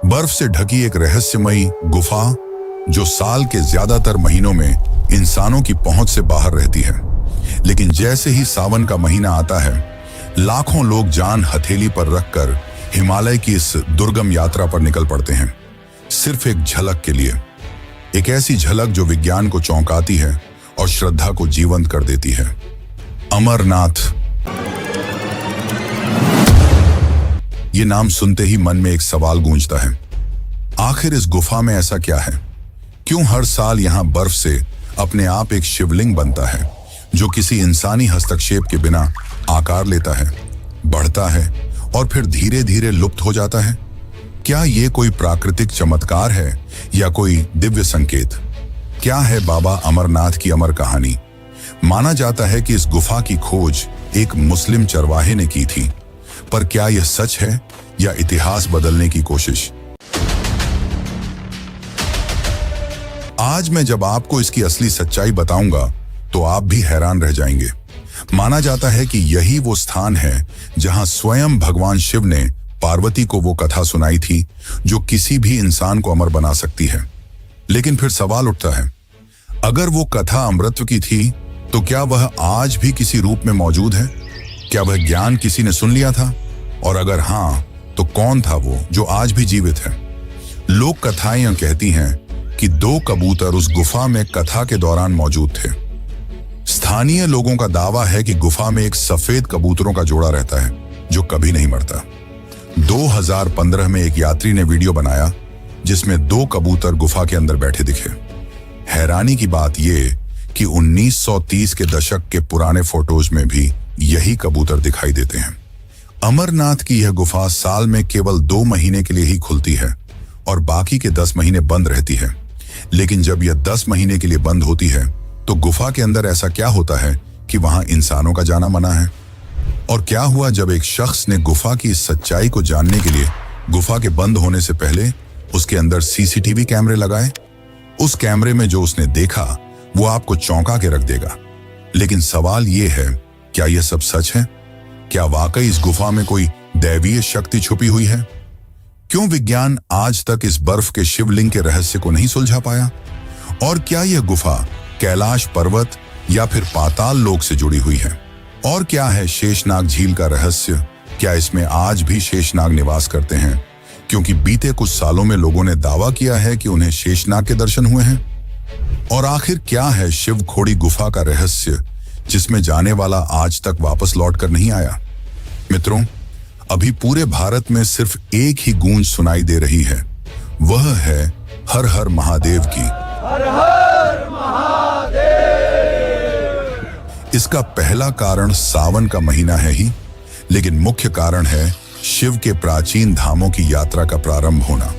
बर्फ से ढकी एक रहस्यमयी गुफा जो साल के ज्यादातर महीनों में इंसानों की पहुंच से बाहर रहती है। लेकिन जैसे ही सावन का महीना आता है, लाखों लोग जान हथेली पर रखकर हिमालय की इस दुर्गम यात्रा पर निकल पड़ते हैं, सिर्फ एक झलक के लिए। एक ऐसी झलक जो विज्ञान को चौंकाती है और श्रद्धा को जीवंत कर देती है। अमरनाथ। ये नाम सुनते ही मन में एक सवाल गूंजता है, आखिर इस गुफा में ऐसा क्या है? क्यों हर साल यहां बर्फ से अपने आप एक शिवलिंग बनता है जो किसी इंसानी हस्तक्षेप के बिना आकार लेता है, बढ़ता है और फिर धीरे धीरे लुप्त हो जाता है? क्या ये कोई प्राकृतिक चमत्कार है या कोई दिव्य संकेत? क्या है बाबा अमरनाथ की अमर कहानी? माना जाता है कि इस गुफा की खोज एक मुस्लिम चरवाहे ने की थी, पर क्या यह सच है या इतिहास बदलने की कोशिश? आज मैं जब आपको इसकी असली सच्चाई बताऊंगा तो आप भी हैरान रह जाएंगे। माना जाता है कि यही वो स्थान है जहां स्वयं भगवान शिव ने पार्वती को वो कथा सुनाई थी जो किसी भी इंसान को अमर बना सकती है। लेकिन फिर सवाल उठता है, अगर वो कथा अमृतत्व की थी तो क्या वह आज भी किसी रूप में मौजूद है? क्या वह ज्ञान किसी ने सुन लिया था? और अगर हाँ, तो कौन था वो जो आज भी जीवित है? लोक कथाएं कहती हैं कि 2 कबूतर उस गुफा में कथा के दौरान मौजूद थे। स्थानीय लोगों का दावा है कि गुफा में एक सफेद कबूतरों का जोड़ा रहता है जो कभी नहीं मरता। 2015 में एक यात्री ने वीडियो बनाया जिसमें 2 कबूतर गुफा के अंदर बैठे दिखे। हैरानी की बात यह कि 1930 के दशक के पुराने फोटोज में भी यही कबूतर दिखाई देते हैं। अमरनाथ की यह गुफा साल में केवल 2 महीने के लिए ही खुलती है और बाकी के 10 महीने बंद रहती है। लेकिन जब यह 10 महीने के लिए बंद होती है तो गुफा के अंदर ऐसा क्या होता है कि वहां इंसानों का जाना मना है? और क्या हुआ जब एक शख्स ने गुफा की इस सच्चाई को जानने के लिए गुफा के बंद होने से पहले उसके अंदर सीसीटीवी कैमरे लगाए? उस कैमरे में जो उसने देखा वो आपको चौंका के रख देगा। लेकिन सवाल ये है, क्या यह सब सच है? क्या वाकई इस गुफा में कोई दैवीय शक्ति छुपी हुई है? क्यों विज्ञान आज तक इस बर्फ के शिवलिंग के रहस्य को नहीं सुलझा पाया? और क्या यह गुफा कैलाश पर्वत या फिर पाताल लोक से जुड़ी हुई है? और क्या है शेषनाग झील का रहस्य? क्या इसमें आज भी शेषनाग निवास करते हैं? क्योंकि बीते कुछ सालों में लोगों ने दावा किया है कि उन्हें शेषनाग के दर्शन हुए हैं। और आखिर क्या है शिवखोड़ी गुफा का रहस्य जिसमें जाने वाला आज तक वापस लौट कर नहीं आया? मित्रों, अभी पूरे भारत में सिर्फ एक ही गूंज सुनाई दे रही है, वह है हर हर महादेव की। हर हर महादेव। इसका पहला कारण सावन का महीना है ही, लेकिन मुख्य कारण है शिव के प्राचीन धामों की यात्रा का प्रारंभ होना।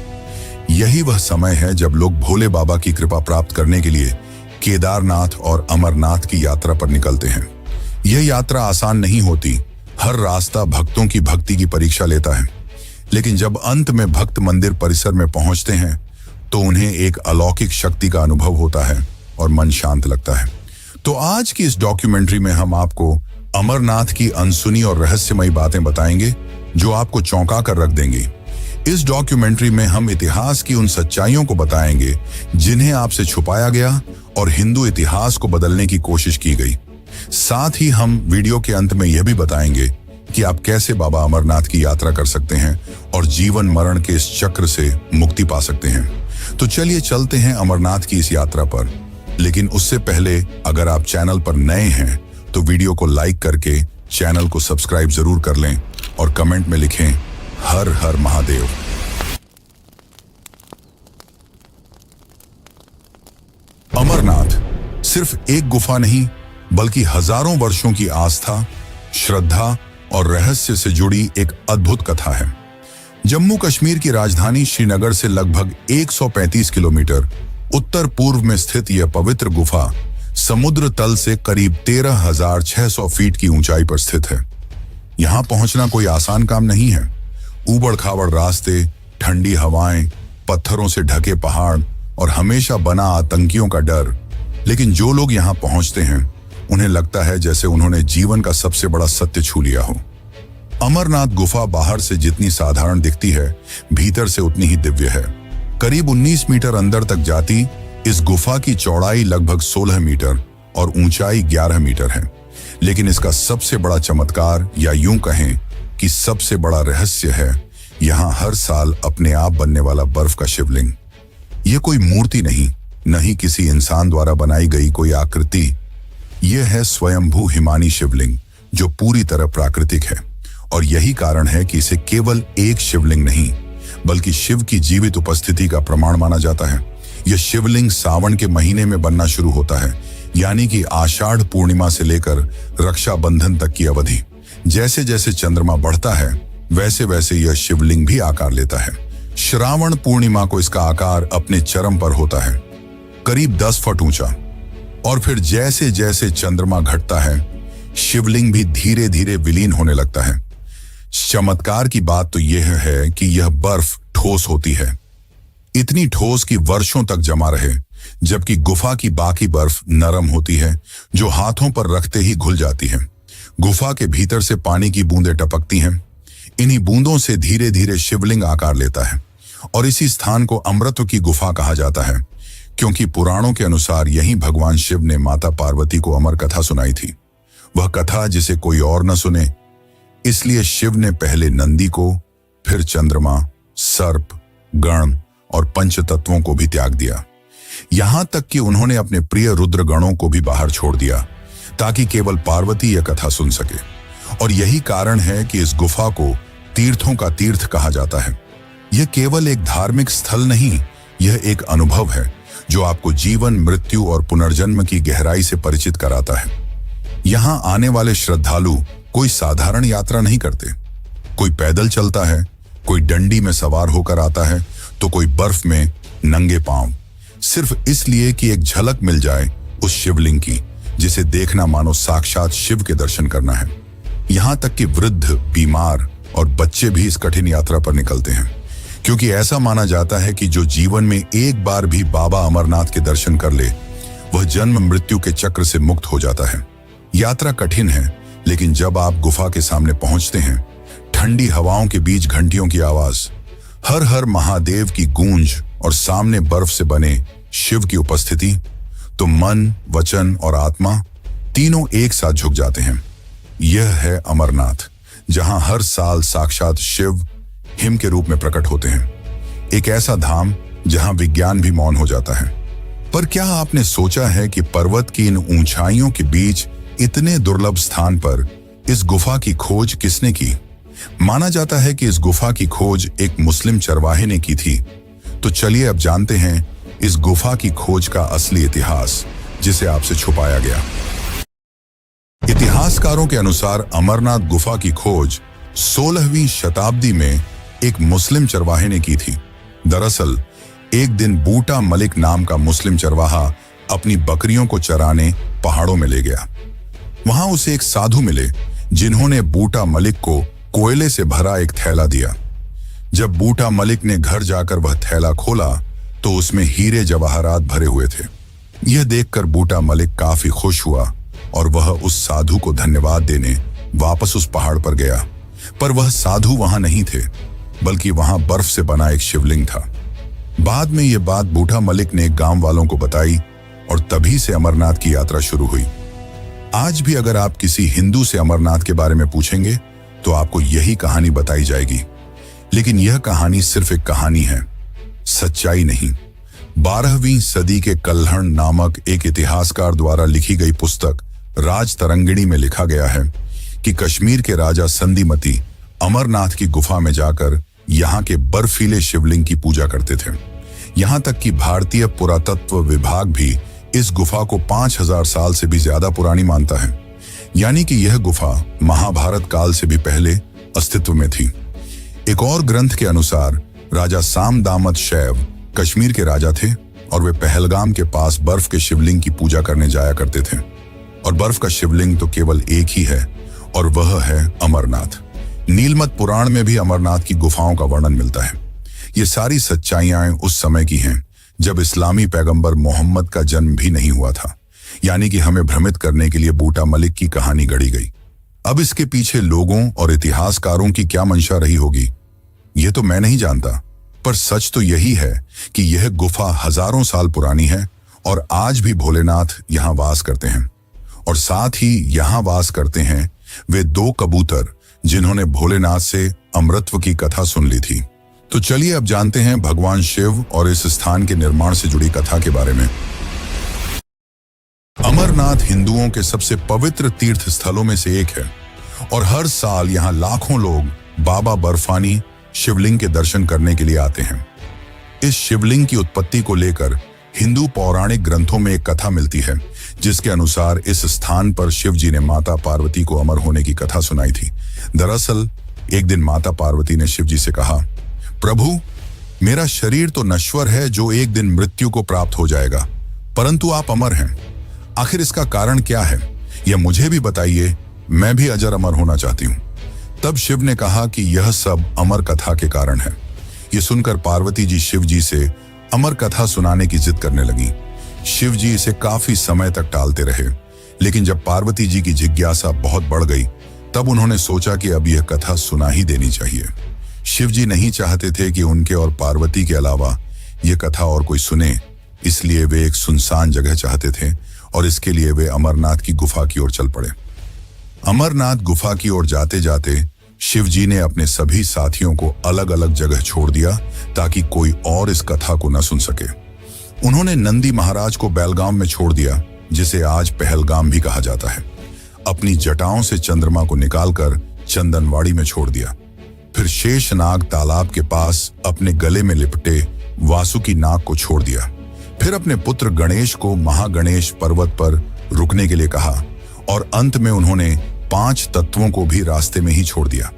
यही वह समय है जब लोग भोले बाबा की कृपा प्राप्त करने के लिए केदारनाथ और अमरनाथ की यात्रा पर निकलते हैं। यह यात्रा आसान नहीं होती, हर रास्ता भक्तों की भक्ति की परीक्षा लेता है। लेकिन जब अंत में भक्त मंदिर परिसर में पहुंचते हैं तो उन्हें एक अलौकिक शक्ति का अनुभव होता है और मन शांत लगता है। तो आज की इस डॉक्यूमेंट्री में हम आपको अमरनाथ की अनसुनी और रहस्यमयी बातें बताएंगे जो आपको चौंका कर रख देंगी। इस डॉक्यूमेंट्री में हम इतिहास की उन सच्चाइयों को बताएंगे जिन्हें आपसे छुपाया गया और हिंदू इतिहास को बदलने की कोशिश की गई। साथ ही हम वीडियो के अंत में यह भी बताएंगे कि आप कैसे बाबा अमरनाथ की यात्रा कर सकते हैं और जीवन मरण के इस चक्र से मुक्ति पा सकते हैं। तो चलिए चलते हैं अमरनाथ की इस यात्रा पर। लेकिन उससे पहले अगर आप चैनल पर नए हैं तो वीडियो को लाइक करके चैनल को सब्सक्राइब जरूर कर लें और कमेंट में लिखें हर हर महादेव। अमरनाथ सिर्फ एक गुफा नहीं बल्कि हजारों वर्षों की आस्था, श्रद्धा और रहस्य से जुड़ी एक अद्भुत कथा है। जम्मू कश्मीर की राजधानी श्रीनगर से लगभग 135 किलोमीटर उत्तर पूर्व में स्थित यह पवित्र गुफा समुद्र तल से करीब 13,600 फीट की ऊंचाई पर स्थित है। यहां पहुंचना कोई आसान काम नहीं है। ऊबड़ खाबड़ रास्ते, ठंडी हवाएं, पत्थरों से ढके पहाड़ और हमेशा बना आतंकियों का डर। लेकिन जो लोग यहां पहुंचते हैं उन्हें लगता है जैसे उन्होंने जीवन का सबसे बड़ा सत्य छू लिया हो। अमरनाथ गुफा बाहर से जितनी साधारण दिखती है, भीतर से उतनी ही दिव्य है। करीब 19 मीटर अंदर तक जाती इस गुफा की चौड़ाई लगभग 16 मीटर और ऊंचाई 11 मीटर है। लेकिन इसका सबसे बड़ा चमत्कार, या यूं कहें कि सबसे बड़ा रहस्य है, यहाँ हर साल अपने आप बनने वाला बर्फ का शिवलिंग। यह कोई मूर्ति नहीं, न ही किसी इंसान द्वारा बनाई गई कोई आकृति। यह है स्वयंभू हिमानी शिवलिंग, जो पूरी तरह प्राकृतिक है। और यही कारण है कि इसे केवल एक शिवलिंग नहीं, बल्कि शिव की जीवित उपस्थिति का प्रमाण माना जाता है। यह शिवलिंग सावन के महीने में बनना शुरू होता है, यानी कि आषाढ़ पूर्णिमा से लेकर रक्षाबंधन तक की अवधि। जैसे जैसे चंद्रमा बढ़ता है, वैसे वैसे यह शिवलिंग भी आकार लेता है। श्रावण पूर्णिमा को इसका आकार अपने चरम पर होता है, करीब 10 फुट ऊंचा। और फिर जैसे जैसे चंद्रमा घटता है, शिवलिंग भी धीरे धीरे विलीन होने लगता है। चमत्कार की बात तो यह है कि यह बर्फ ठोस होती है, इतनी ठोस कि वर्षों तक जमा रहे, जबकि गुफा की बाकी बर्फ नरम होती है, जो हाथों पर रखते ही घुल जाती है। गुफा के भीतर से पानी की बूंदें टपकती हैं। इन्हीं बूंदों से धीरे धीरे शिवलिंग आकार लेता है। और इसी स्थान को अमृत की गुफा कहा जाता है, क्योंकि पुराणों के अनुसार यहीं भगवान शिव ने माता पार्वती को अमर कथा सुनाई थी। वह कथा जिसे कोई और न सुने, इसलिए शिव ने पहले नंदी को, फिर चंद्रमा, सर्प, गण और पंच तत्वों को भी त्याग दिया। यहां तक कि उन्होंने अपने प्रिय रुद्र गणों को भी बाहर छोड़ दिया, ताकि केवल पार्वती यह कथा सुन सके। और यही कारण है कि इस गुफा को तीर्थों का तीर्थ कहा जाता है। यह केवल एक धार्मिक स्थल नहीं, यह एक अनुभव है जो आपको जीवन, मृत्यु और पुनर्जन्म की गहराई से परिचित कराता है। यहां आने वाले श्रद्धालु कोई साधारण यात्रा नहीं करते। कोई पैदल चलता है, कोई डंडी में सवार होकर आता है, तो कोई बर्फ में नंगे पांव, सिर्फ इसलिए कि एक झलक मिल जाए उस शिवलिंग की, जिसे देखना मानो साक्षात शिव के दर्शन करना है। यहां तक कि वृद्ध, बीमार और बच्चे भी इस कठिन यात्रा पर निकलते हैं, क्योंकि ऐसा माना जाता है कि जो जीवन में एक बार भी बाबा अमरनाथ के दर्शन कर ले, वह जन्म मृत्यु के चक्र से मुक्त हो जाता है। यात्रा कठिन है, लेकिन जब आप गुफा के सामने पहुंचते हैं, ठंडी हवाओं के बीच घंटियों की आवाज, हर हर महादेव की गूंज और सामने बर्फ से बने शिव की उपस्थिति, तो मन, वचन और आत्मा तीनों एक साथ झुक जाते हैं। यह है अमरनाथ, जहां हर साल साक्षात शिव हिम के रूप में प्रकट होते हैं। एक ऐसा धाम जहां विज्ञान भी मौन हो जाता है। पर क्या आपने सोचा है कि पर्वत की इन ऊंचाइयों के बीच इतने दुर्लभ स्थान पर इस गुफा की खोज किसने की? माना जाता है कि इस गुफा की खोज एक मुस्लिम चरवाहे ने की थी। तो चलिए अब जानते हैं इस गुफा की खोज का असली इतिहास, जिसे आपसे छुपाया गया। इतिहासकारों के अनुसार अमरनाथ गुफा की खोज 16वीं शताब्दी में एक मुस्लिम चरवाहे ने की थी। दरअसल एक दिन बूटा मलिक नाम का मुस्लिम चरवाहा अपनी बकरियों को चराने पहाड़ों में ले गया। वहां उसे एक साधु मिले, जिन्होंने बूटा मलिक को कोयले से भरा एक थैला दिया। जब बूटा मलिक ने घर जाकर वह थैला खोला, तो उसमें हीरे जवाहरात भरे हुए थे। यह देखकर बूटा मलिक काफी खुश हुआ और वह उस साधु को धन्यवाद देने वापस उस पहाड़ पर गया। पर वह साधु वहां नहीं थे, बल्कि वहां बर्फ से बना एक शिवलिंग था। बाद में यह बात बूटा मलिक ने गांव वालों को बताई और तभी से अमरनाथ की यात्रा शुरू हुई। आज भी अगर आप किसी हिंदू से अमरनाथ के बारे में पूछेंगे, तो आपको यही कहानी बताई जाएगी। लेकिन यह कहानी सिर्फ एक कहानी है, सच्चाई नहीं। 12वीं सदी के कल्हण नामक एक इतिहासकार द्वारा लिखी गई पुस्तक राज तरंगिणी में लिखा गया है कि कश्मीर के राजा संधिमती अमरनाथ की गुफा में जाकर यहाँ के बर्फीले शिवलिंग की पूजा करते थे। यहाँ तक कि भारतीय पुरातत्व विभाग भी इस गुफा को 5000 साल से भी ज्यादा पुरानी मानता है। यानी कि यह गुफा महाभारत काल से भी पहले अस्तित्व में थी। एक और ग्रंथ के अनुसार राजा साम दामद शैव कश्मीर के राजा थे और वे पहलगाम के पास बर्फ के शिवलिंग की पूजा करने जाया करते थे। और बर्फ का शिवलिंग तो केवल एक ही है, और वह है अमरनाथ। नीलमत पुराण में भी अमरनाथ की गुफाओं का वर्णन मिलता है। ये सारी सच्चाइयां उस समय की हैं जब इस्लामी पैगंबर मोहम्मद का जन्म भी नहीं हुआ था। यानी कि हमें भ्रमित करने के लिए बूटा मलिक की कहानी गढ़ी गई। अब इसके पीछे लोगों और इतिहासकारों की क्या मंशा रही होगी, यह तो मैं नहीं जानता, पर सच तो यही है कि यह गुफा हजारों साल पुरानी है और आज भी भोलेनाथ यहाँ वास करते हैं। और साथ ही यहाँ वास करते हैं वे दो कबूतर जिन्होंने भोलेनाथ से अमृतत्व की कथा सुन ली थी। तो चलिए अब जानते हैं भगवान शिव और इस स्थान के निर्माण से जुड़ी कथा के बारे में। अमरनाथ हिंदुओं के सबसे पवित्र तीर्थ स्थलों में से एक है और हर साल यहाँ लाखों लोग बाबा बर्फानी शिवलिंग के दर्शन करने के लिए आते हैं। इस शिवलिंग की उत्पत्ति को लेकर हिंदू पौराणिक ग्रंथों में एक कथा मिलती है, जिसके अनुसार इस स्थान पर शिव जी ने माता पार्वती को अमर होने की कथा सुनाई थी। दरअसल एक दिन माता पार्वती ने शिव जी से कहा, प्रभु, मेरा शरीर तो नश्वर है जो एक दिन मृत्यु को प्राप्त हो जाएगा, परंतु आप अमर हैं। आखिर इसका कारण क्या है, यह मुझे भी बताइए, मैं भी अजर अमर होना चाहती हूँ। तब शिव ने कहा कि यह सब अमर कथा के कारण है। यह सुनकर पार्वती जी शिव जी से अमर कथा सुनाने की जिद करने लगी। शिव जी इसे काफी समय तक टालते रहे, लेकिन जब पार्वती जी की जिज्ञासा बहुत बढ़ गई तब उन्होंने सोचा कि अब यह कथा सुना ही देनी चाहिए। शिव जी नहीं चाहते थे कि उनके और पार्वती के अलावा यह कथा और कोई सुने, इसलिए वे एक सुनसान जगह चाहते थे और इसके लिए वे अमरनाथ की गुफा की ओर चल पड़े। अमरनाथ गुफा की ओर जाते जाते शिव जी ने अपने सभी साथियों को अलग अलग जगह छोड़ दिया ताकि कोई और इस कथा को न सुन सके। उन्होंने नंदी महाराज को बेलगाम में छोड़ दिया, जिसे आज पहलगाम भी कहा जाता है। अपनी जटाओं से चंद्रमा को निकालकर चंदनवाड़ी में छोड़ दिया। फिर शेषनाग तालाब के पास अपने गले में लिपटे वासुकी नाग को छोड़ दिया। फिर अपने पुत्र गणेश को महागणेश पर्वत पर रुकने के लिए कहा और अंत में उन्होंने 5 तत्वों को भी रास्ते में ही छोड़ दिया।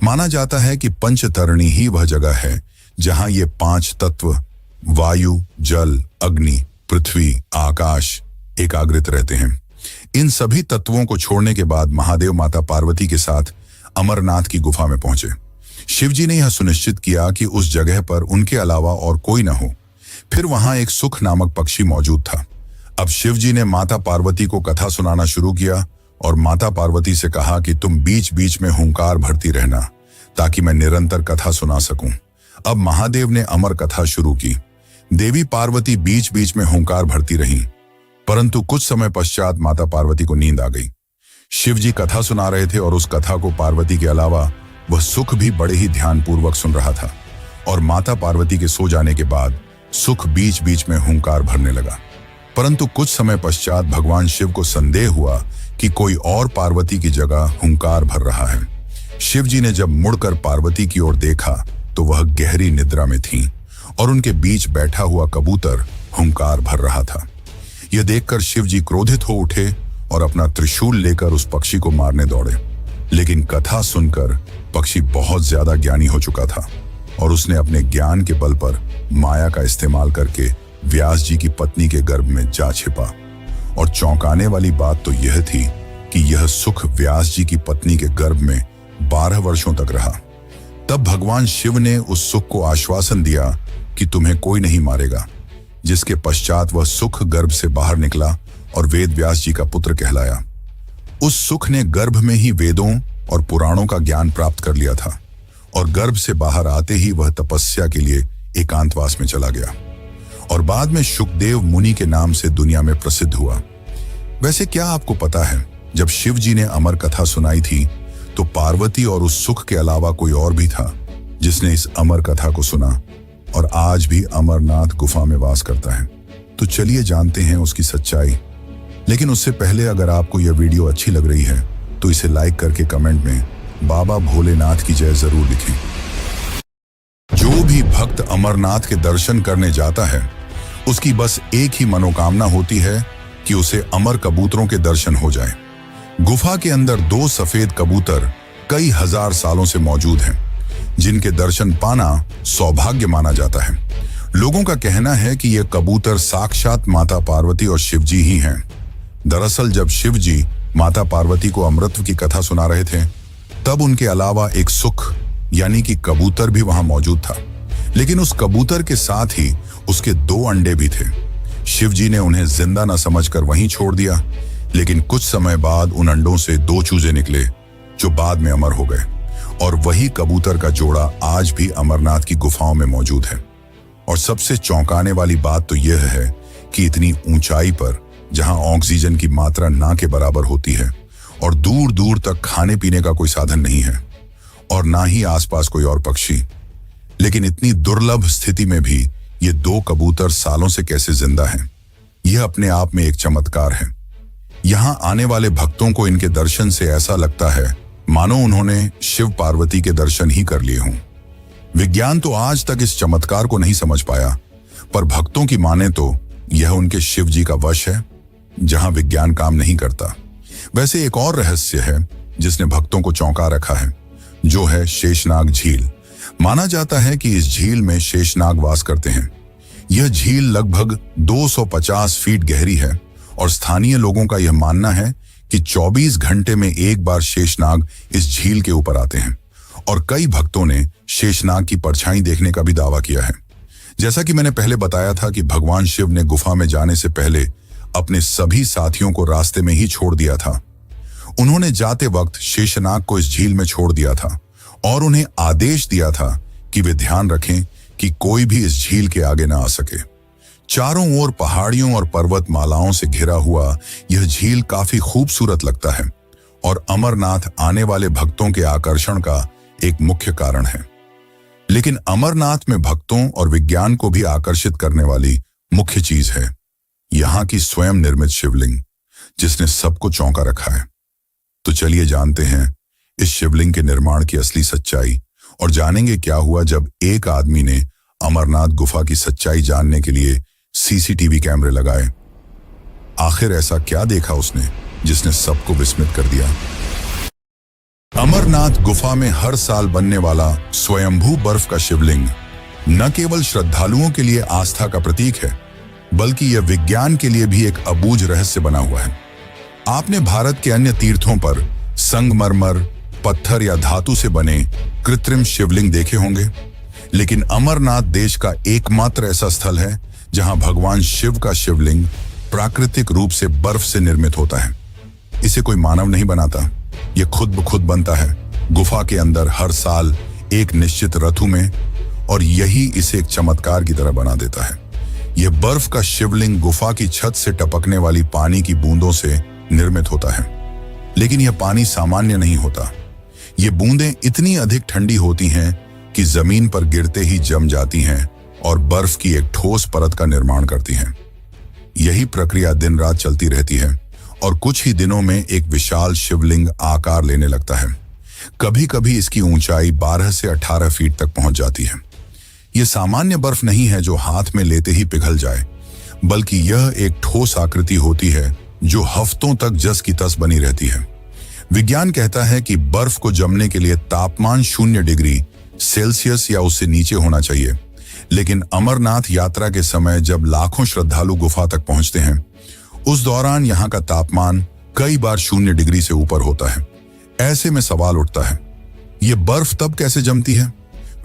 माना जाता है कि पंचतरणी ही वह जगह है जहां ये 5 तत्व वायु, जल, अग्नि, पृथ्वी, आकाश एकाग्रित रहते हैं। इन सभी तत्वों को छोड़ने के बाद महादेव माता पार्वती के साथ अमरनाथ की गुफा में पहुंचे। शिवजी ने यह सुनिश्चित किया कि उस जगह पर उनके अलावा और कोई न हो। फिर वहां एक सुख नामक पक्षी मौजूद था। अब शिवजी ने माता पार्वती को कथा सुनाना शुरू किया और माता पार्वती से कहा कि तुम बीच बीच में हुंकार भरती रहना ताकि मैं निरंतर कथा सुना सकूं। अब महादेव ने अमर कथा शुरू की। देवी पार्वती बीच बीच में हुंकार भरती रहीं, परंतु कुछ समय पश्चात माता पार्वती को नींद आ गई। शिवजी कथा सुना रहे थे और उस कथा को पार्वती के अलावा वह सुख भी बड़े ही ध्यानपूर्वक सुन रहा था और माता पार्वती के सो जाने के बाद सुख बीच बीच में हुंकार भरने लगा। परंतु कुछ समय पश्चात भगवान शिव को संदेह हुआ कि कोई और पार्वती की जगह हुंकार भर रहा है। शिव जी ने जब मुड़कर पार्वती की ओर देखा तो वह गहरी निद्रा में थीं और उनके बीच बैठा हुआ कबूतर हुंकार भर रहा था। यह देखकर शिव जी क्रोधित हो उठे और अपना त्रिशूल लेकर उस पक्षी को मारने दौड़े, लेकिन कथा सुनकर पक्षी बहुत ज्यादा ज्ञानी हो चुका था और उसने अपने ज्ञान के बल पर माया का इस्तेमाल करके व्यास जी की पत्नी के गर्भ में जा छिपा। और चौंकाने वाली बात तो यह थी कि यह सुख व्यास जी की पत्नी के गर्भ में 12 वर्षों तक रहा। तब भगवान शिव ने उस सुख को आश्वासन दिया कि तुम्हें कोई नहीं मारेगा, जिसके पश्चात वह सुख गर्भ से बाहर निकला और वेद व्यास जी का पुत्र कहलाया। उस सुख ने गर्भ में ही वेदों और पुराणों का ज्ञान प्राप्त कर लिया था और गर्भ से बाहर आते ही वह तपस्या के लिए एकांतवास में चला गया और बाद में शुकदेव मुनि के नाम से दुनिया में प्रसिद्ध हुआ। वैसे क्या आपको पता है, जब शिव जी ने अमर कथा सुनाई थी तो पार्वती और उस सुख के अलावा कोई और भी था जिसने इस अमर कथा को सुना और आज भी अमरनाथ गुफा में वास करता है। तो चलिए जानते हैं उसकी सच्चाई। लेकिन उससे पहले अगर आपको यह वीडियो अच्छी लग रही है तो इसे लाइक करके कमेंट में बाबा भोलेनाथ की जय जरूर लिखें। जो भी भक्त अमरनाथ के दर्शन करने जाता है उसकी बस एक ही मनोकामना होती है कि उसे अमर कबूतरों के दर्शन हो जाए। गुफा के अंदर 2 सफेद कबूतर कई हजार सालों से मौजूद हैं, जिनके दर्शन पाना सौभाग्य माना जाता है। लोगों का कहना है कि ये कबूतर साक्षात माता पार्वती और शिव जी ही हैं। दरअसल जब शिव जी माता पार्वती को अमृतत्व की कथा सुना रहे थे तब उनके अलावा एक सुख यानी कि कबूतर भी वहां मौजूद था, लेकिन उस कबूतर के साथ ही उसके 2 अंडे भी थे। शिव जी ने उन्हें जिंदा न समझकर वहीं छोड़ दिया, लेकिन कुछ समय बाद उन अंडों से 2 चूजे निकले जो बाद में अमर हो गए। और वही कबूतर का जोड़ा आज भी अमरनाथ की गुफाओं में मौजूद है। और सबसे चौंकाने वाली बात तो यह है कि इतनी ऊंचाई पर, जहां ऑक्सीजन की मात्रा ना के बराबर होती है और दूर दूर तक खाने पीने का कोई साधन नहीं है और ना ही आसपास कोई और पक्षी, लेकिन इतनी दुर्लभ स्थिति में भी ये दो कबूतर सालों से कैसे जिंदा हैं, यह अपने आप में एक चमत्कार है। यहां आने वाले भक्तों को इनके दर्शन से ऐसा लगता है मानो उन्होंने शिव पार्वती के दर्शन ही कर लिए हों। विज्ञान तो आज तक इस चमत्कार को नहीं समझ पाया, पर भक्तों की माने तो यह उनके शिव जी का वश है, जहां विज्ञान काम नहीं करता। वैसे एक और रहस्य है जिसने भक्तों को चौंका रखा है, जो है शेषनाग झील। माना जाता है कि इस झील में शेषनाग वास करते हैं। यह झील लगभग 250 फीट गहरी है और स्थानीय लोगों का यह मानना है कि 24 घंटे में एक बार शेषनाग इस झील के ऊपर आते हैं और कई भक्तों ने शेषनाग की परछाई देखने का भी दावा किया है। जैसा कि मैंने पहले बताया था कि भगवान शिव ने गुफा में जाने से पहले अपने सभी साथियों को रास्ते में ही छोड़ दिया था। उन्होंने जाते वक्त शेषनाग को इस झील में छोड़ दिया था और उन्हें आदेश दिया था कि वे ध्यान रखें कि कोई भी इस झील के आगे ना आ सके। चारों ओर पहाड़ियों और पर्वतमालाओं से घिरा हुआ यह झील काफी खूबसूरत लगता है और अमरनाथ आने वाले भक्तों के आकर्षण का एक मुख्य कारण है। लेकिन अमरनाथ में भक्तों और विज्ञान को भी आकर्षित करने वाली मुख्य चीज है यहाँ की स्वयं निर्मित शिवलिंग, जिसने सबको चौंका रखा है। तो चलिए जानते हैं इस शिवलिंग के निर्माण की असली सच्चाई और जानेंगे क्या हुआ जब एक आदमी ने अमरनाथ गुफा की सच्चाई जानने के लिए सीसीटीवी कैमरे लगाए। आखिर ऐसा क्या देखा उसने जिसने सबको विस्मित कर दिया। अमरनाथ गुफा में हर साल बनने वाला स्वयंभू बर्फ का शिवलिंग न केवल श्रद्धालुओं के लिए आस्था का प्रतीक है, बल्कि यह विज्ञान के लिए भी एक अबूझ रहस्य बना हुआ है। आपने भारत के अन्य तीर्थों पर संगमरमर, पत्थर या धातु से बने कृत्रिम शिवलिंग देखे होंगे, लेकिन अमरनाथ देश का एकमात्र ऐसा स्थल है जहां भगवान शिव का शिवलिंग प्राकृतिक रूप से बर्फ से निर्मित होता है। इसे कोई मानव नहीं बनाता, यह खुद ब खुद बनता है गुफा के अंदर हर साल एक निश्चित ऋतु में, और यही इसे एक चमत्कार की तरह बना देता है। यह बर्फ का शिवलिंग गुफा की छत से टपकने वाली पानी की बूंदों से निर्मित होता है, लेकिन यह पानी सामान्य नहीं होता। ये बूंदें इतनी अधिक ठंडी होती हैं कि जमीन पर गिरते ही जम जाती हैं और बर्फ की एक ठोस परत का निर्माण करती हैं। यही प्रक्रिया दिन रात चलती रहती है और कुछ ही दिनों में एक विशाल शिवलिंग आकार लेने लगता है। कभी कभी इसकी ऊंचाई 12 से 18 फीट तक पहुंच जाती है। यह सामान्य बर्फ नहीं है जो हाथ में लेते ही पिघल जाए, बल्कि यह एक ठोस आकृति होती है जो हफ्तों तक जस की तस बनी रहती है। विज्ञान कहता है कि बर्फ को जमने के लिए तापमान 0 डिग्री सेल्सियस या उससे नीचे होना चाहिए, लेकिन अमरनाथ यात्रा के समय जब लाखों श्रद्धालु गुफा तक पहुंचते हैं, उस दौरान यहाँ का तापमान कई बार 0 डिग्री से ऊपर होता है। ऐसे में सवाल उठता है, ये बर्फ तब कैसे जमती है?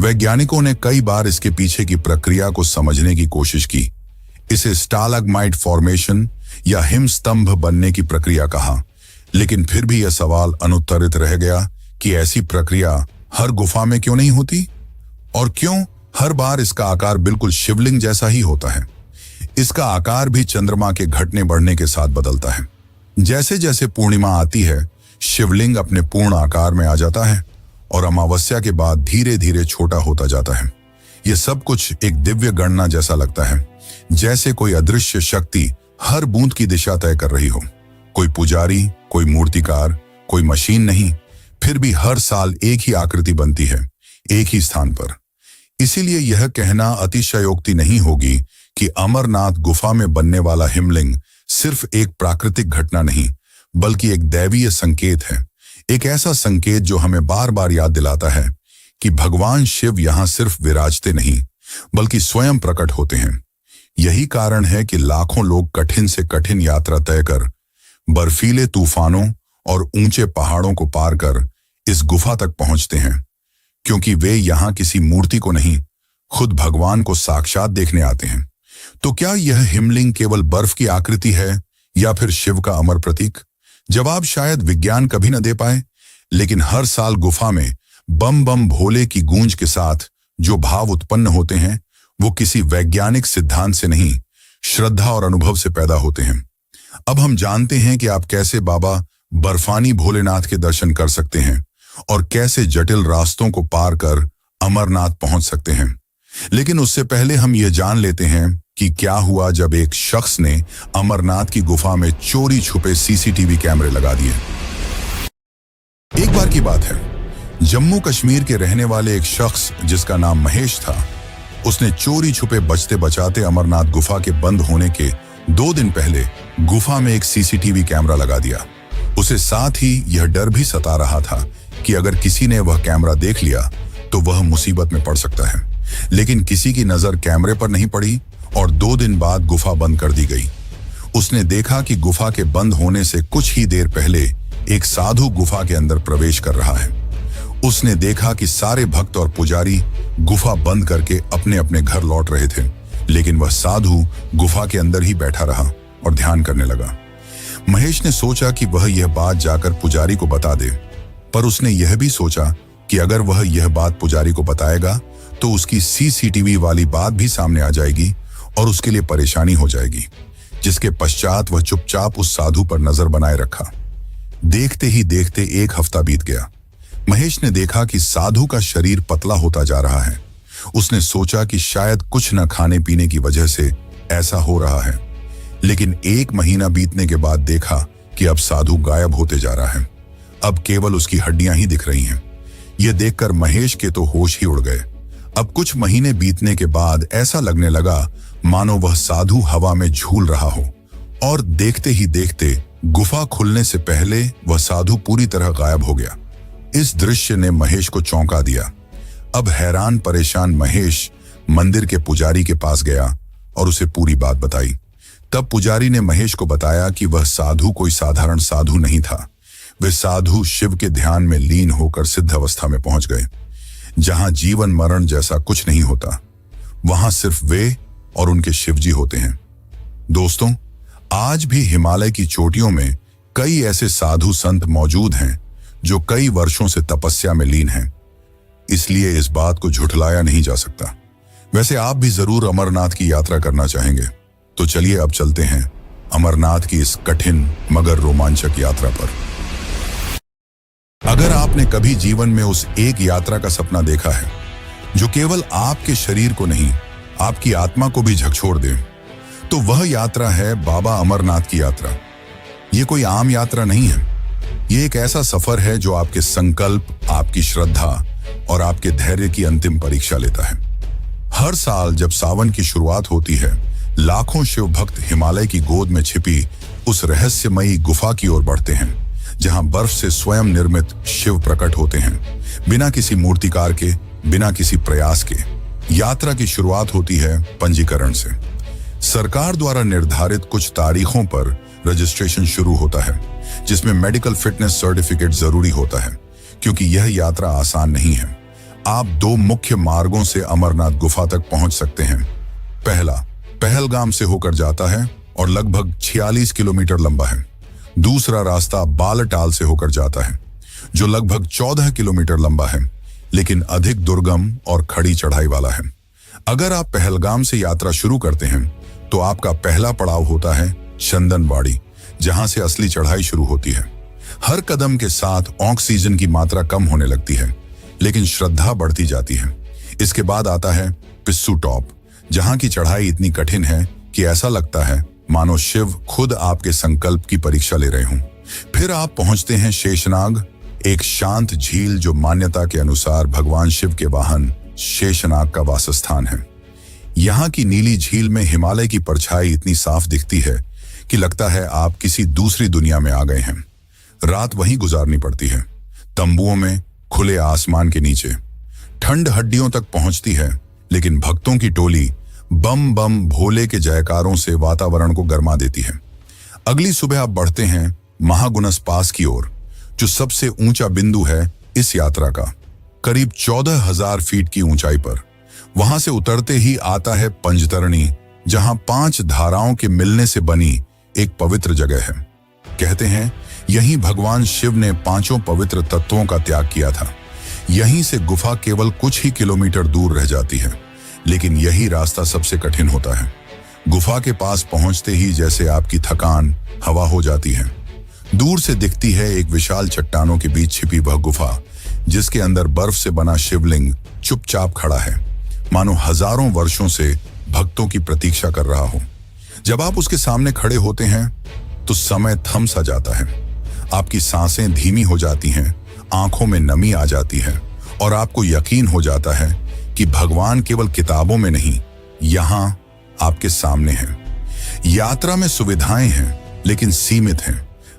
वैज्ञानिकों ने कई बार इसके पीछे की प्रक्रिया को समझने की कोशिश की। इसे स्टालैग्माइट फॉर्मेशन या हिमस्तंभ बनने की प्रक्रिया कहा, लेकिन फिर भी यह सवाल अनुत्तरित रह गया कि ऐसी प्रक्रिया हर गुफा में क्यों नहीं होती, और क्यों हर बार इसका आकार बिल्कुल शिवलिंग जैसा ही होता है। इसका आकार भी चंद्रमा के घटने बढ़ने के साथ बदलता है। जैसे जैसे पूर्णिमा आती है, शिवलिंग अपने पूर्ण आकार में आ जाता है और अमावस्या के बाद धीरे धीरे छोटा होता जाता है। यह सब कुछ एक दिव्य गणना जैसा लगता है, जैसे कोई अदृश्य शक्ति हर बूंद की दिशा तय कर रही हो। कोई पुजारी, कोई मूर्तिकार, कोई मशीन नहीं, फिर भी हर साल एक ही आकृति बनती है, एक ही स्थान पर। इसीलिए यह कहना अतिशयोक्ति नहीं होगी कि अमरनाथ गुफा में बनने वाला हिमलिंग सिर्फ एक प्राकृतिक घटना नहीं, बल्कि एक दैवीय संकेत है। एक ऐसा संकेत जो हमें बार बार याद दिलाता है कि भगवान शिव यहाँ सिर्फ विराजते नहीं, बल्कि स्वयं प्रकट होते हैं। यही कारण है कि लाखों लोग कठिन से कठिन यात्रा तय कर, बर्फीले तूफानों और ऊंचे पहाड़ों को पार कर इस गुफा तक पहुंचते हैं, क्योंकि वे यहाँ किसी मूर्ति को नहीं, खुद भगवान को साक्षात देखने आते हैं। तो क्या यह हिमलिंग केवल बर्फ की आकृति है या फिर शिव का अमर प्रतीक? जवाब शायद विज्ञान कभी न दे पाए, लेकिन हर साल गुफा में बम बम भोले की गूंज के साथ जो भाव उत्पन्न होते हैं वो किसी वैज्ञानिक सिद्धांत से नहीं, श्रद्धा और अनुभव से पैदा होते हैं। अब हम जानते हैं कि आप कैसे बाबा बर्फानी भोलेनाथ के दर्शन कर सकते हैं और कैसे जटिल रास्तों को पार कर अमरनाथ पहुंच सकते हैं। लेकिन उससे पहले हम ये जान लेते हैं कि क्या हुआ जब एक शख्स ने अमरनाथ की गुफा में चोरी छुपे सीसीटीवी कैमरे लगा दिए। एक बार की बात है, जम्मू कश्मीर के रहने वाले एक शख्स जिसका नाम महेश था, उसने चोरी छुपे बचते बचाते अमरनाथ गुफा के बंद होने के 2 दिन पहले गुफा में एक सीसीटीवी कैमरा लगा दिया। उसे साथ ही यह डर भी सता रहा था कि अगर किसी ने वह कैमरा देख लिया तो वह मुसीबत में पड़ सकता है। लेकिन किसी की नजर कैमरे पर नहीं पड़ी और 2 दिन बाद गुफा बंद कर दी गई। उसने देखा कि गुफा के बंद होने से कुछ ही देर पहले एक साधु गुफा के अंदर प्रवेश कर रहा है। उसने देखा कि सारे भक्त और पुजारी गुफा बंद करके अपने अपने घर लौट रहे थे, लेकिन वह साधु गुफा के अंदर ही बैठा रहा और ध्यान करने लगा। महेश ने सोचा कि वह यह बात जाकर पुजारी को बता दे, पर उसने यह भी सोचा कि अगर वह यह बात पुजारी को बताएगा तो उसकी सीसीटीवी वाली बात भी सामने आ जाएगी और उसके लिए परेशानी हो जाएगी, जिसके पश्चात वह चुपचाप उस साधु पर नजर बनाए रखा। देखते ही देखते 1 हफ्ता बीत गया। महेश ने देखा कि साधु का शरीर पतला होता जा रहा है। उसने सोचा कि शायद कुछ न खाने पीने की वजह से ऐसा हो रहा है, लेकिन 1 महीना बीतने के बाद देखा कि अब साधु गायब होते जा रहा है। अब केवल उसकी हड्डियां ही दिख रही हैं। यह देखकर महेश के तो होश ही उड़ गए। अब कुछ महीने बीतने के बाद ऐसा लगने लगा मानो वह साधु हवा में झूल रहा हो, और देखते ही देखते गुफा खुलने से पहले वह साधु पूरी तरह गायब हो गया। इस दृश्य ने महेश को चौंका दिया। अब हैरान परेशान महेश मंदिर के पुजारी के पास गया और उसे पूरी बात बताई। तब पुजारी ने महेश को बताया कि वह साधु कोई साधारण साधु नहीं था। वे साधु शिव के ध्यान में लीन होकर सिद्ध अवस्था में पहुंच गए, जहां जीवन मरण जैसा कुछ नहीं होता। वहां सिर्फ वे और उनके शिवजी होते हैं। दोस्तों, आज भी हिमालय की चोटियों में कई ऐसे साधु संत मौजूद हैं जो कई वर्षों से तपस्या में लीन हैं, इसलिए इस बात को झुठलाया नहीं जा सकता। वैसे आप भी जरूर अमरनाथ की यात्रा करना चाहेंगे, तो चलिए अब चलते हैं अमरनाथ की इस कठिन मगर रोमांचक यात्रा पर। अगर आपने कभी जीवन में उस एक यात्रा का सपना देखा है जो केवल आपके शरीर को नहीं, आपकी आत्मा को भी झकझोर दे, तो वह यात्रा है बाबा अमरनाथ की यात्रा। ये कोई आम यात्रा नहीं है। ये एक ऐसा सफर है जो आपके संकल्प, आपकी श्रद्धा और आपके धैर्य की अंतिम परीक्षा लेता है। हर साल जब सावन की शुरुआत होती है, लाखों शिव भक्त हिमालय की गोद में छिपी उस रहस्यमयी गुफा की ओर बढ़ते हैं, जहां बर्फ से स्वयं निर्मित शिव प्रकट होते हैं, बिना किसी मूर्तिकार के, बिना किसी प्रयास के। यात्रा की शुरुआत होती है पंजीकरण से। सरकार द्वारा निर्धारित कुछ तारीखों पर रजिस्ट्रेशन शुरू होता है, जिसमें मेडिकल फिटनेस सर्टिफिकेट जरूरी होता है, क्योंकि यह यात्रा आसान नहीं है। आप 2 मुख्य मार्गों से अमरनाथ गुफा तक पहुंच सकते हैं। पहला पहलगाम से होकर जाता है और लगभग 46 किलोमीटर लंबा है। दूसरा रास्ता बालटाल से होकर जाता है, जो लगभग 14 किलोमीटर लंबा है, लेकिन अधिक दुर्गम और खड़ी चढ़ाई वाला है। अगर आप पहलगाम से यात्रा शुरू करते हैं तो आपका पहला पड़ाव होता है चंदनबाड़ी, जहां से असली चढ़ाई शुरू होती है। हर कदम के साथ ऑक्सीजन की मात्रा कम होने लगती है, लेकिन श्रद्धा बढ़ती जाती है। इसके बाद आता है पिस्सू टॉप, जहां की चढ़ाई इतनी कठिन है कि ऐसा लगता है मानो शिव खुद आपके संकल्प की परीक्षा ले रहे हों। फिर आप पहुंचते हैं शेषनाग, एक शांत झील जो मान्यता के अनुसार भगवान शिव के वाहन शेषनाग का वासस्थान है। यहाँ की नीली झील में हिमालय की परछाई इतनी साफ दिखती है कि लगता है आप किसी दूसरी दुनिया में आ गए हैं। रात वहीं गुजारनी पड़ती है, तंबुओं में, खुले आसमान के नीचे। ठंड हड्डियों तक पहुंचती है, लेकिन भक्तों की टोली बम बम भोले के जयकारों से वातावरण को गर्मा देती है। अगली सुबह आप बढ़ते हैं महागुनस पास की ओर, जो सबसे ऊंचा बिंदु है इस यात्रा का, करीब 14,000 फीट की ऊंचाई पर। वहां से उतरते ही आता है पंजतरणी, जहां 5 धाराओं के मिलने से बनी एक पवित्र जगह है। कहते हैं यहीं भगवान शिव ने पांचों पवित्र तत्वों का त्याग किया था। यहीं से गुफा केवल कुछ ही किलोमीटर दूर रह जाती है, लेकिन यही रास्ता सबसे कठिन होता है। गुफा के पास पहुंचते ही जैसे आपकी थकान हवा हो जाती है। दूर से दिखती है एक विशाल चट्टानों के बीच छिपी वह गुफा, जिसके अंदर बर्फ से बना शिवलिंग चुपचाप खड़ा है, मानो हजारों वर्षों से भक्तों की प्रतीक्षा कर रहा हो। जब आप उसके सामने खड़े होते हैं तो समय थम सा जाता है। आपकी सांसें धीमी हो जाती हैं, आंखों में नमी आ जाती है और आपको यकीन हो जाता है कि भगवान केवल किताबों में नहीं, यहां आपके सामने हैं। यात्रा में सुविधाएं हैं लेकिन सीमित हैं।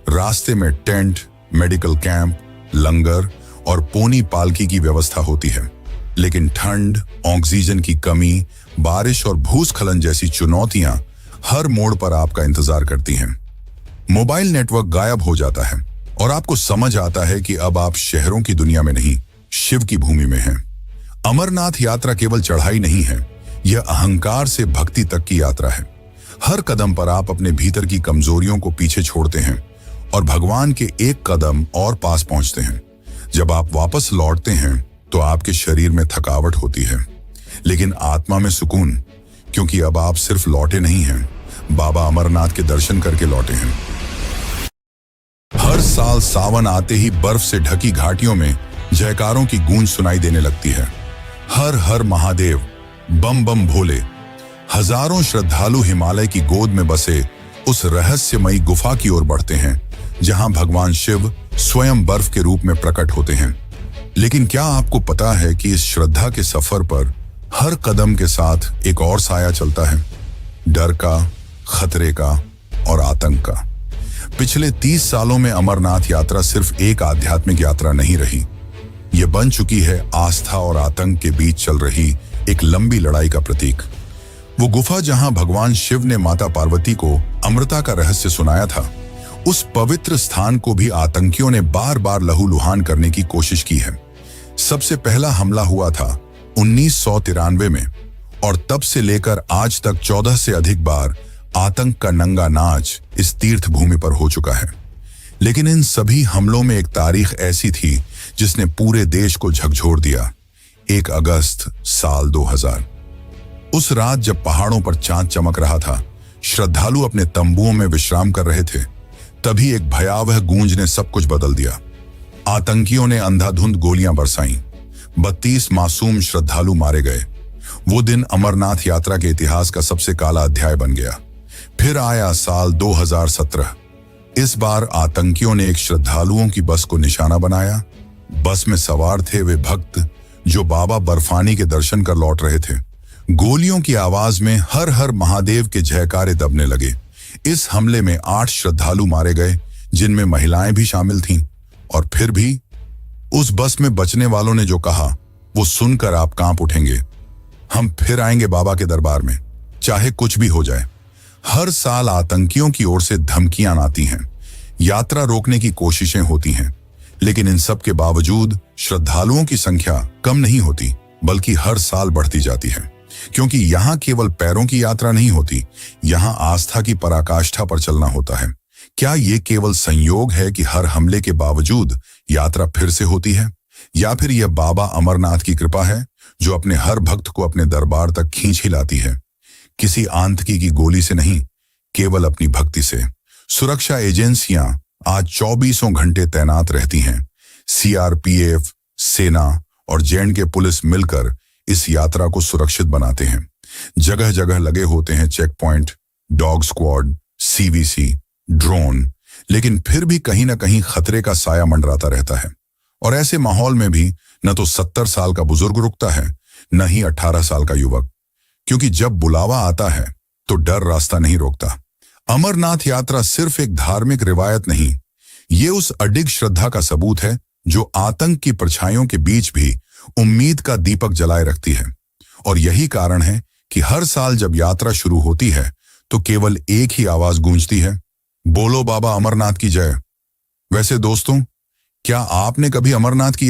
रास्ते में टेंट, मेडिकल कैंप, लंगर और पोनी पालकी की व्यवस्था होती है, लेकिन ठंड, ऑक्सीजन की कमी, बारिश और भूस्खलन जैसी चुनौतियां हर मोड़ पर आपका इंतजार करती हैं। मोबाइल नेटवर्क गायब हो जाता है और आपको समझ आता है कि अब आप शहरों की दुनिया में नहीं, शिव की भूमि में हैं। अमरनाथ यात्रा केवल चढ़ाई नहीं है, यह अहंकार से भक्ति तक की यात्रा है। हर कदम पर आप अपने भीतर की कमजोरियों को पीछे छोड़ते हैं और भगवान के एक कदम और पास पहुंचते हैं। जब आप वापस लौटते हैं तो आपके शरीर में थकावट होती है, लेकिन आत्मा में सुकून, क्योंकि अब आप सिर्फ लौटे नहीं हैं, बाबा अमरनाथ के दर्शन करके लौटे हैं। हर साल सावन आते ही बर्फ से ढकी घाटियों में जयकारों की गूंज सुनाई देने लगती है। हर हर महादेव, बम बम भोले। हजारों श्रद्धालु हिमालय की गोद में बसे उस रहस्यमयी गुफा की ओर बढ़ते हैं, जहां भगवान शिव स्वयं बर्फ के रूप में प्रकट होते हैं। लेकिन क्या आपको पता है कि इस श्रद्धा के सफर पर हर कदम के साथ एक और साया चलता है, डर का, खतरे का और आतंक का। पिछले 30 सालों में अमरनाथ यात्रा सिर्फ एक आध्यात्मिक यात्रा नहीं रही, यह बन चुकी है आस्था और आतंक के बीच चल रही एक लंबी लड़ाई का प्रतीक। वो गुफा जहां भगवान शिव ने माता पार्वती को अमृता का रहस्य सुनाया था, उस पवित्र स्थान को भी आतंकियों ने बार बार लहूलुहान करने की कोशिश की है। सबसे पहला हमला हुआ था 1993 में और तब से लेकर आज तक 14 से अधिक बार आतंक का नंगा नाच इस तीर्थ भूमि पर हो चुका है। लेकिन इन सभी हमलों में एक तारीख ऐसी थी जिसने पूरे देश को झकझोर दिया। 1 अगस्त साल 2000। उस रात जब पहाड़ों पर चांद चमक रहा था, श्रद्धालु अपने तंबुओं में विश्राम कर रहे थे, तभी एक भयावह गूंज ने सब कुछ बदल दिया। आतंकियों ने अंधाधुंध गोलियां बरसाईं, 32 मासूम श्रद्धालु मारे गए। वो दिन अमरनाथ यात्रा के इतिहास का सबसे काला अध्याय बन गया। फिर आया साल 2017। इस बार आतंकियों ने एक श्रद्धालुओं की बस को निशाना बनाया। बस में सवार थे वे भक्त जो बाबा बर्फानी के दर्शन कर लौट रहे थे। गोलियों की आवाज में हर हर महादेव के जयकारे दबने लगे। इस हमले में 8 श्रद्धालु मारे गए, जिनमें महिलाएं भी शामिल थीं। और फिर भी उस बस में बचने वालों ने जो कहा, वो सुनकर आप कांप उठेंगे। हम फिर आएंगे बाबा के दरबार में, चाहे कुछ भी हो जाए। हर साल आतंकियों की ओर से धमकियां आती हैं, यात्रा रोकने की कोशिशें होती हैं, लेकिन इन सब के बावजूद श्रद्धालुओं की संख्या कम नहीं होती, बल्कि हर साल बढ़ती जाती है। क्योंकि यहां केवल पैरों की यात्रा नहीं होती, यहां आस्था की पराकाष्ठा पर चलना होता है। क्या ये केवल संयोग है कि हर हमले के बावजूद यात्रा फिर से होती है, या फिर यह बाबा अमरनाथ की कृपा है जो अपने हर भक्त को अपने दरबार तक खींच ही लाती है? किसी आंतकी की गोली से नहीं, केवल अपनी भक्ति से। सुरक्षा एजेंसियां आज 24 घंटे तैनात रहती हैं। सीआरपीएफ, सेना और जे&के पुलिस मिलकर इस यात्रा को सुरक्षित बनाते हैं। जगह जगह लगे होते हैं check point, dog squad, CVC, drone, लेकिन फिर भी कहीं ना कहीं खतरे का साया मंडराता रहता है। और ऐसे माहौल में भी न तो 70 साल का बुजुर्ग रुकता है, न ही 18 साल का युवक, क्योंकि जब बुलावा आता है तो डर रास्ता नहीं रोकता। अमरनाथ यात्रा सिर्फ एक धार्मिक रिवायत नहीं, ये उस अडिग श्रद्धा का सबूत है जो आतंक की परछाइयों के बीच भी उम्मीद का दीपक जलाए रखती है। और यही कारण है कि हर साल जब यात्रा शुरू होती है तो केवल एक ही आवाज गूंजती है, बोलो बाबा अमरनाथ की जय। वैसे दोस्तों, क्या आपने कभी अमरनाथ की